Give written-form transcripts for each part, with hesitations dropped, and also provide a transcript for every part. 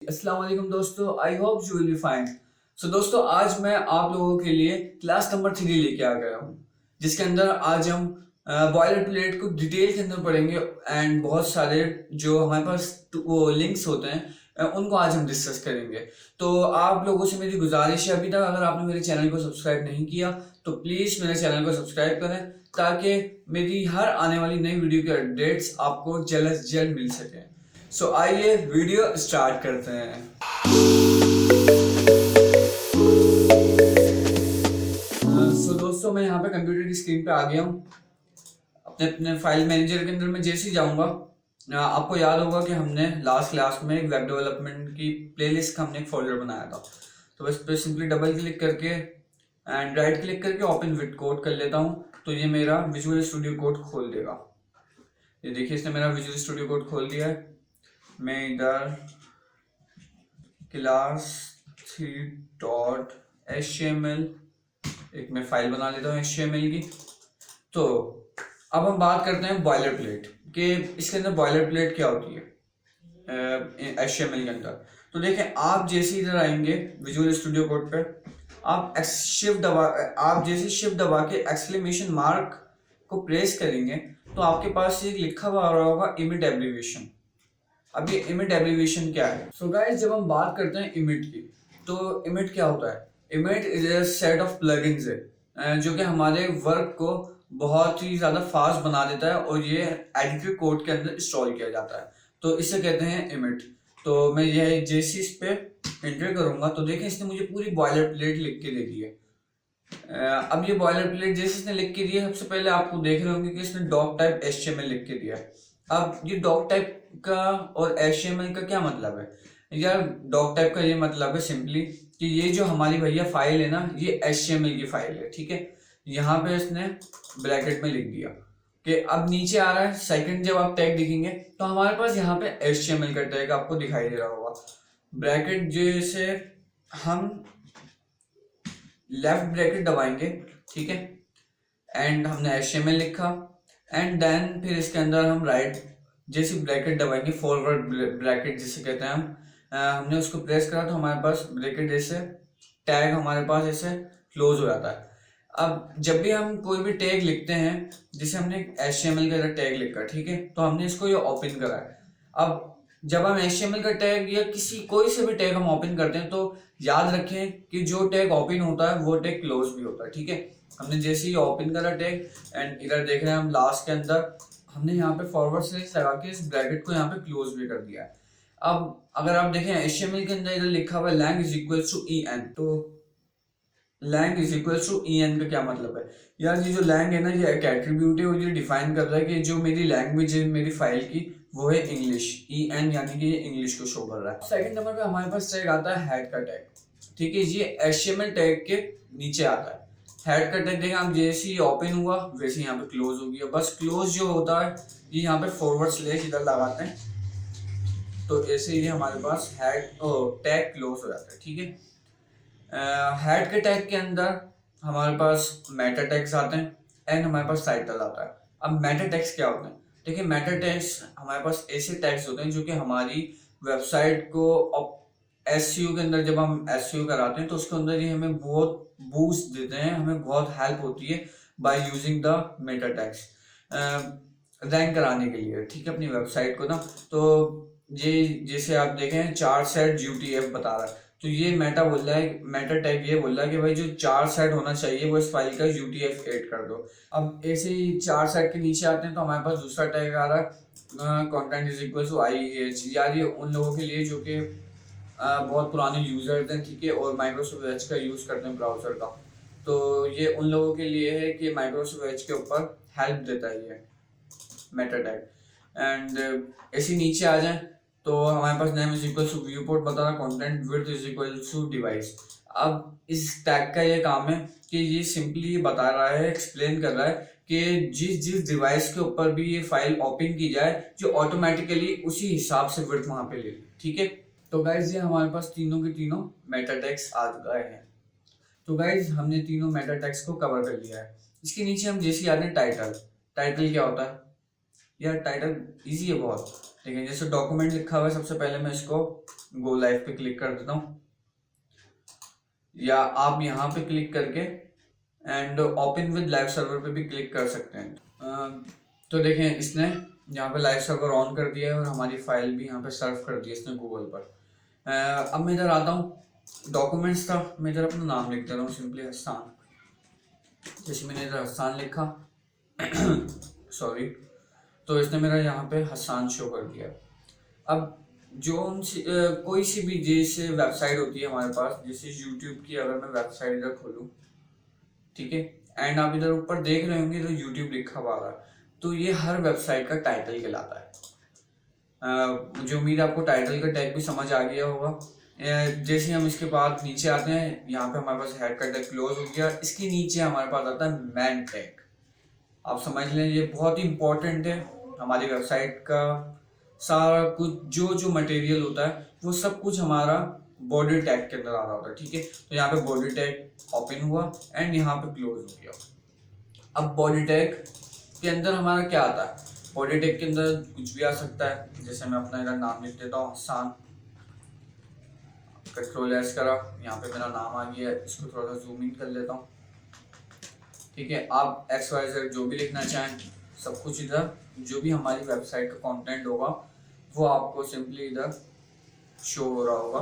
अस्सलाम वालेकुम दोस्तों, I hope you will be fine. So दोस्तों, आज मैं आप लोगों के लिए क्लास नंबर 3 लेके आ गया हूँ, जिसके अंदर आज हम बॉयलर प्लेट को डिटेल के अंदर पढ़ेंगे एंड बहुत सारे जो हमारे पास वो लिंक्स होते हैं उनको आज हम डिस्कस करेंगे। तो आप लोगों से मेरी गुजारिश है, अभी तक अगर आपने मेरे चैनल को सब्सक्राइब नहीं किया तो प्लीज़ मेरे चैनल को सब्सक्राइब करें, ताकि मेरी हर आने वाली नई वीडियो के अपडेट्स आपको जल्द से जल्द मिल सकें। सो आइए वीडियो स्टार्ट करते हैं। सो दोस्तों, मैं यहाँ पे कंप्यूटर की स्क्रीन पे आ गया हूँ। अपने अपने फाइल मैनेजर के अंदर मैं जैसे ही जाऊँगा, आपको याद होगा कि हमने लास्ट क्लास में एक वेब डेवलपमेंट की प्लेलिस्ट का हमने एक फोल्डर बनाया था। तो बस पे सिंपली डबल क्लिक करके एंड राइट क्लिक करके ओपन विद कोड कर लेता हूँ, तो ये मेरा विजुअल स्टूडियो कोड खोल देगा। ये देखिए, इसने मेरा विजुअल स्टूडियो कोड खोल दिया है। मैं इधर क्लास 3.html एक मैं फाइल बना लेता हूँ HTML की। तो अब हम बात करते हैं बॉयलर प्लेट कि इसके अंदर बॉयलर प्लेट क्या होती है HTML के अंदर। तो देखें, आप जैसे इधर आएंगे विजुअल स्टूडियो कोड पे, आप जैसे शिफ्ट दबा के एक्सक्लेमेशन मार्क को प्रेस करेंगे तो आपके पास एक लिखा हुआ आ रहा होगा इमिट एब्रीविएशन। अब ये इमिट एब्रीविएशन क्या है? सो गाइस, जब हम बात करते हैं इमिट की, तो इमिट क्या होता है? Emit is a set of plugins है जो कि हमारे वर्क को बहुत ही ज़्यादा फास्ट बना देता है और ये एडिटर कोड के अंदर इंस्टॉल किया जाता है, तो इसे कहते हैं इमिट। तो मैं यह जैसे इस पे एंटर करूंगा तो देखें, इसने मुझे पूरी बॉयलर प्लेट लिख के दे दी है। अब ये बॉयलर प्लेट जैसे इसने लिख के दिया, सबसे पहले आपको देख रहे होंगे कि इसने डॉक टाइप HTML लिख के दिया है। अब ये डॉक टाइप का और HTML का क्या मतलब है यार? डॉक टाइप का ये मतलब है सिंपली कि ये जो हमारी भैया फाइल है ना, ये HTML की फाइल है, ठीक है। यहाँ पे इसने ब्रैकेट में लिख दिया कि अब नीचे आ रहा है सेकंड, जब आप टैग दिखेंगे तो हमारे पास यहाँ पे HTML का टैग आपको दिखाई दे रहा होगा। ब्रैकेट जैसे हम लेफ्ट ब्रैकेट दबाएंगे, ठीक है, एंड हमने HTML लिखा एंड देन फिर इसके अंदर हम राइट जैसे ब्रैकेट दबाएंगे, फॉरवर्ड ब्रैकेट जिसे कहते हैं हम, हमने उसको प्रेस करा तो हमारे पास ब्रैकेट जैसे टैग हमारे पास ऐसे क्लोज हो जाता है। अब जब भी हम कोई भी टैग लिखते हैं, जैसे हमने HTML का टैग लिखा, ठीक है, तो हमने इसको ये ओपन करा है। अब जब हम HTML का टैग या किसी कोई से भी टैग हम ओपन करते हैं तो याद रखें कि जो टैग ओपन होता है वो टैग क्लोज भी होता है, ठीक है। हमने जैसे ही ओपन करा टैग एंड इधर देख रहे हैं हम लास्ट के अंदर हमने यहाँ पे फॉरवर्ड स्लैश लगा के इस ब्रैकेट को यहाँ पे क्लोज भी कर दिया है। अब अगर आप देखें HTML के अंदर इधर लिखा हुआ है lang is equal to en, तो lang is equal to en का क्या मतलब है यार? ये जो lang है ना, ये एक एट्रीब्यूट है और ये डिफाइन कर रहा है कि जो मेरी लैंग्वेज है मेरी फाइल की वो है इंग्लिश, en यानी कि ये इंग्लिश को शो कर रहा है। सेकंड नंबर पे हमारे पास टैग आता है हेड का टैग, ठीक है, ये HTML टैग के नीचे आता है। हेड का टैग देखें, हम जैसे ही ओपन हुआ वैसे यहाँ पे क्लोज हो गया। बस क्लोज जो होता है ये यहाँ पे फॉरवर्ड स्लैश इधर लगाते हैं तो ऐसे ही हमारे पास हेड टैग क्लोज हो जाता है, ठीक है। हेड के टैग के अंदर हमारे पास मेटा टैग्स आते हैं एंड हमारे पास टाइटल आता है। अब मेटा टैग्स क्या होते हैं? देखिए, मेटा टैग्स हमारे पास ऐसे टैग्स होते हैं जो कि हमारी वेबसाइट को SEO के अंदर जब हम SEO कराते हैं तो उसके अंदर ये हमें बहुत बूस्ट देते हैं, हमें बहुत हेल्प होती है by using the Meta tags rank कराने के लिए, ठीक है, अपनी वेबसाइट को ना। तो ये जैसे आप देखें 4 सेट UTF बता रहा है, तो ये मेटा बोल रहा है, मेटा टैग ये बोल रहा है कि भाई जो 4 सेट होना चाहिए वो इस फाइल का UTF ऐड कर दो। अब ऐसे ही 4 सेट के नीचे आते हैं तो हमारे पास दूसरा टैग आ रहा है content is equal to IEH। यार ये उन लोगों के लिए जो कि बहुत पुराने यूजर हैं, ठीक है, और माइक्रोसॉफ्ट एज का यूज करते हैं ब्राउजर का, तो ये उन लोगों के लिए है कि माइक्रोसॉफ्ट एज के ऊपर हेल्प देता है ये मेटा टैग। एंड ऐसे नीचे आ जाए तो हमारे पास name is equal to viewport बता रहा, content width is equal to device. अब इस टैग का ये काम है कि ये सिंपली बता रहा है, एक्सप्लेन कर रहा है कि जिस जिस डिवाइस के ऊपर भी ये फाइल ओपन की जाए जो ऑटोमेटिकली उसी हिसाब से विड्थ वहां पे ले, ठीक है। तो गाइज ये हमारे पास तीनों के तीनों मेटा टैग्स आ गए हैं। तो गाइज हमने तीनों मेटा टैग्स को कवर कर लिया है। इसके नीचे हम जैसे आते हैं टाइटल। टाइटल क्या होता है? यार टाइटल इजी है बहुत, लेकिन जैसे डॉक्यूमेंट लिखा हुआ है, सबसे पहले मैं इसको गो लाइव पे क्लिक कर देता हूँ, या आप यहाँ पे क्लिक करके and open with live server पे भी क्लिक कर सकते हैं। तो देखें इसने यहाँ पे लाइव सर्वर ऑन कर दिया है और हमारी फाइल भी यहाँ पे सर्व कर दी है इसने गूगल पर। अब मैं इधर आता हूँ, डॉक्यूमेंट्स था, मैं इधर अपना नाम लिख दे रहा हूँ सिंपली हसान। जैसे मैंने इधर हसान लिखा सॉरी, तो इसने मेरा यहाँ पे हसान शो कर दिया। अब कोई सी भी जैसे वेबसाइट होती है हमारे पास, जैसे यूट्यूब की अगर मैं वेबसाइट इधर खोलूँ, ठीक है, एंड आप इधर ऊपर देख रहे होंगे तो यूट्यूब लिखा हुआ है, तो ये हर वेबसाइट का टाइटल कहलाता है। मुझे उम्मीद है आपको टाइटल का टैग भी समझ आ गया होगा। जैसे हम इसके बाद नीचे आते हैं, यहाँ पे हमारे पास हेड का टैग क्लोज हो गया, इसके नीचे हमारे पास आता है मैन टैग। आप समझ लें ये बहुत ही इंपॉर्टेंट है, हमारी वेबसाइट का सारा कुछ जो मटेरियल होता है वो सब कुछ हमारा बॉडी टैग के अंदर आ रहा होता है, ठीक है। तो यहाँ पे बॉडी टैग ओपन हुआ एंड यहाँ पे क्लोज हो गया। अब बॉडी टैग के अंदर हमारा क्या आता है, बॉडी टैग के अंदर कुछ भी आ सकता है। जैसे मैं अपना इधर नाम लिख देता हूँ हसान, कंट्रोल एस करा, यहाँ पे मेरा नाम आ गया, इसको थोड़ा सा जूम इन कर लेता हूँ, ठीक है। आप XYZ जो भी लिखना चाहें सब कुछ इधर, जो भी हमारी वेबसाइट का कंटेंट होगा वो आपको सिंपली इधर शो हो रहा होगा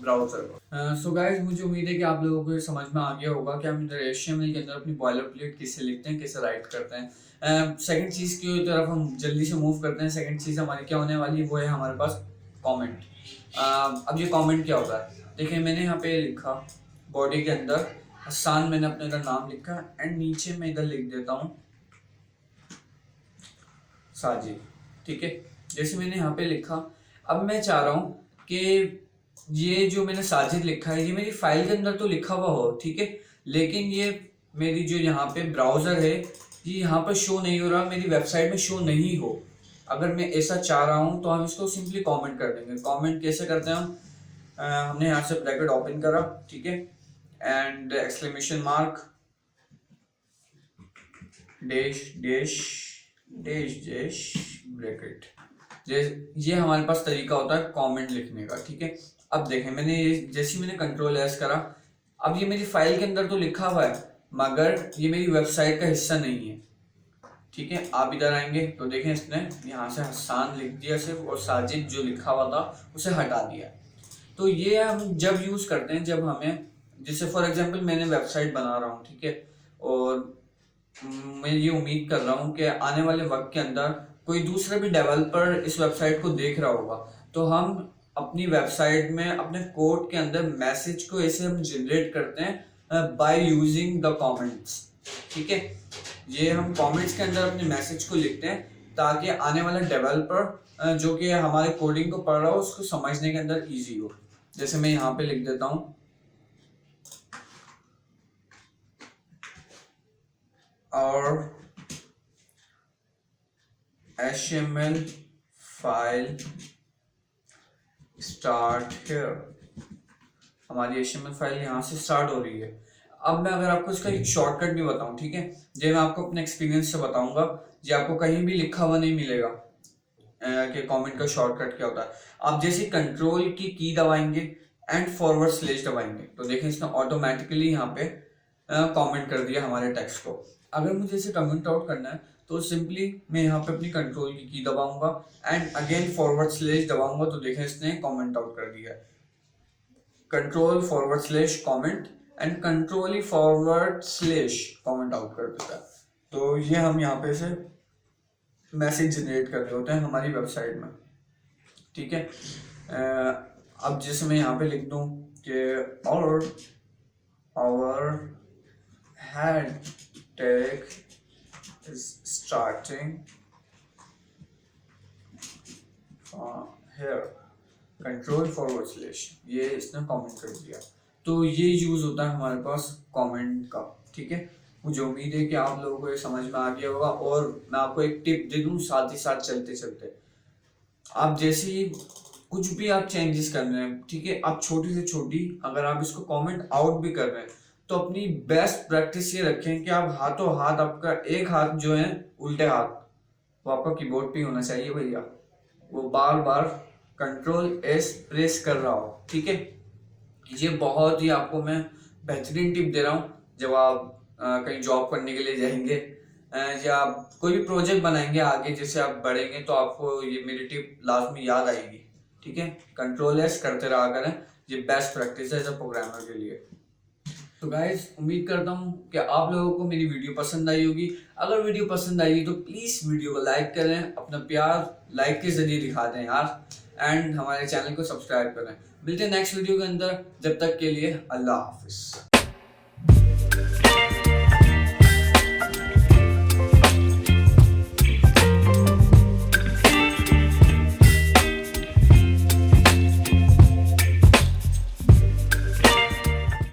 ब्राउजर पर। सो गाइस, मुझे उम्मीद है कि आप लोगों को ये समझ में आ गया होगा कि हम इधर HTML के अंदर अपनी बॉयलर प्लेट कैसे लिखते हैं, कैसे राइट करते हैं। सेकंड चीज़ की तरफ हम जल्दी से मूव करते हैं। सेकंड चीज़ हमारी क्या होने वाली है, वो है हमारे पास कमेंट। अब ये कमेंट क्या होता है, देखिए मैंने यहाँ पे लिखा बॉडी के अंदर हसान, मैंने अपने इधर नाम लिखा एंड नीचे मैं इधर लिख देता हूँ साजिद, ठीक है। जैसे मैंने यहाँ पे लिखा, अब मैं चाह रहा हूँ कि ये जो मैंने साजिद लिखा है ये मेरी फाइल के अंदर तो लिखा हुआ हो, ठीक है, लेकिन ये मेरी जो यहाँ पे ब्राउजर है ये यहाँ पर शो नहीं हो रहा, मेरी वेबसाइट में शो नहीं हो। अगर मैं ऐसा चाह रहा हूँ तो हम इसको सिंपली कमेंट कर देंगे। कमेंट कैसे करते हैं हम, हमने यहाँ से ब्रैकेट ओपन करा, ठीक है, and exclamation mark dash dash dash dash bracket, ये हमारे पास तरीका होता है कमेंट लिखने का, ठीक है। अब देखें मैंने जैसे मैंने कंट्रोल एस करा, अब ये मेरी फाइल के अंदर तो लिखा हुआ है मगर ये मेरी वेबसाइट का हिस्सा नहीं है, ठीक है। आप इधर आएंगे तो देखें इसने यहाँ से हसान लिख दिया सिर्फ, और साजिद जो लिखा हुआ था उसे हटा दिया। तो ये हम जब यूज़ करते हैं जब हमें, जैसे फॉर एग्जांपल मैंने वेबसाइट बना रहा हूँ, ठीक है, और मैं ये उम्मीद कर रहा हूँ कि आने वाले वक्त के अंदर कोई दूसरा भी डेवलपर इस वेबसाइट को देख रहा होगा, तो हम अपनी वेबसाइट में अपने कोड के अंदर मैसेज को ऐसे हम जनरेट करते हैं बाय यूजिंग द कमेंट्स, ठीक है। ये हम कमेंट्स के अंदर अपने मैसेज को लिखते हैं ताकि आने वाला डेवलपर जो कि हमारे कोडिंग को पढ़ रहा हो उसको समझने के अंदर ईजी हो। जैसे मैं यहाँ पे लिख देता हूँ और HTML फाइल स्टार्ट हियर, हमारी HTML फाइल यहाँ से स्टार्ट हो रही है। अब मैं अगर आपको इसका एक शॉर्टकट भी बताऊं, ठीक है, जो मैं आपको अपने एक्सपीरियंस से बताऊंगा, ये आपको कहीं भी लिखा हुआ नहीं मिलेगा कि कमेंट का शॉर्टकट क्या होता है। आप जैसे कंट्रोल की दबाएंगे एंड फॉरवर्ड स्लैश दबाएंगे तो देखें इसने ऑटोमेटिकली यहाँ पे कमेंट कर दिया हमारे टेक्स्ट को। अगर मुझे इसे कमेंट आउट करना है तो सिंपली मैं यहाँ पे अपनी कंट्रोल की दबाऊंगा एंड अगेन फॉरवर्ड स्लैश दबाऊंगा तो देखें इसने कमेंट आउट कर दिया। Control forward slash comment and control he forward slash comment out कर देता है। तो ये हम यहाँ पे से मैसेज जनरेट कर रहे होते हैं हमारी वेबसाइट में, ठीक है। अब जैसे मैं यहाँ पे लिख दूँ कि our head tag is starting here, control forward slash, ये इसने कमेंट कर दिया। तो ये यूज होता है हमारे पास कमेंट का, ठीक है। मुझे उम्मीद है कि आप लोगों को ये समझ में आ गया होगा। और मैं आपको एक टिप दे दूं साथ ही साथ चलते चलते, आप जैसे ही कुछ भी आप चेंजेस कर रहे हैं, ठीक है, आप छोटी से छोटी अगर आप इसको कमेंट आउट भी कर रहे हैं तो अपनी बेस्ट प्रैक्टिस ये रखें कि आप हाथों हाथ, आपका एक हाथ जो है उल्टे हाथ वो आपका कीबोर्ड पे ही होना चाहिए भैया, वो बार बार कंट्रोल एस प्रेस कर रहा हो, ठीक है। ये बहुत ही आपको मैं बेहतरीन टिप दे रहा हूँ। जब आप कहीं जॉब करने के लिए जाएंगे या आप कोई भी प्रोजेक्ट बनाएंगे आगे, जैसे आप बढ़ेंगे, तो आपको ये मेरी टिप लाजमी याद आएगी, ठीक है। कंट्रोल एस करते रहा करें, ये बेस्ट प्रैक्टिस है एज अ प्रोग्रामर के लिए। तो गाइज उम्मीद करता हूँ कि आप लोगों को मेरी वीडियो पसंद आई होगी। अगर वीडियो पसंद आई तो प्लीज़ वीडियो को लाइक करें, अपना प्यार लाइक के जरिए दिखा दें यार, एंड हमारे चैनल को सब्सक्राइब करें। मिलते हैं नेक्स्ट वीडियो के अंदर, जब तक के लिए अल्लाह हाफिज़।